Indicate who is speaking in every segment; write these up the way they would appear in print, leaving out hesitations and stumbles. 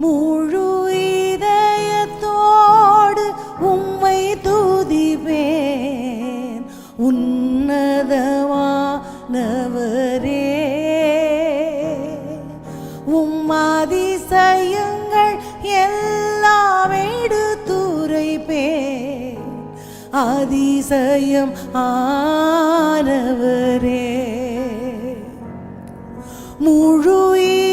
Speaker 1: முழு இதயத்தோடு உம்மை துதிப்பேன் உன்னதமானவரே. உம் அதிசயங்கள் எல்லாம் எடுத்துரைப்பேன் அதிசயம் ஆனவரே. முழு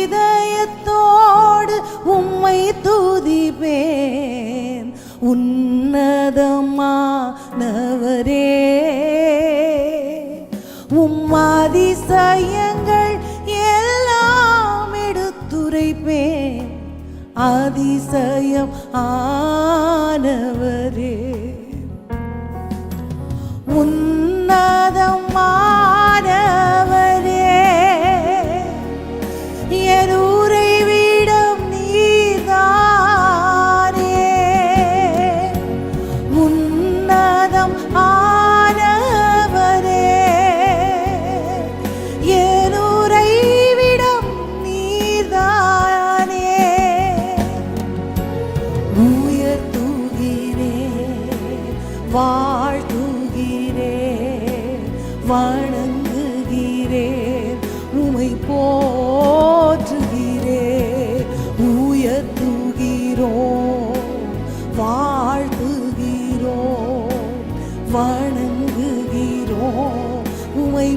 Speaker 1: இதயத்தோடு உம்மை துதிப்பேன் உன்னதமானவரே. உம் அதிசயங்கள் எல்லாம் எடுத்துரைப்பேன் அதிசயம் ஆனவரே. உன்னதமானவரே என் உறைவிடம் நீதானே. உன்னதம் ஆனவரே என் உறைவிடம் நீதானே. உயர்த்துகிறேன் வாழ்த்துகிறேன் வணங்குகிறேன் உம்மை போற்றுகிறேன். உயர்த்துகிறோம் வாழ்த்துகிறோம் வணங்குகிறோம் உம்மை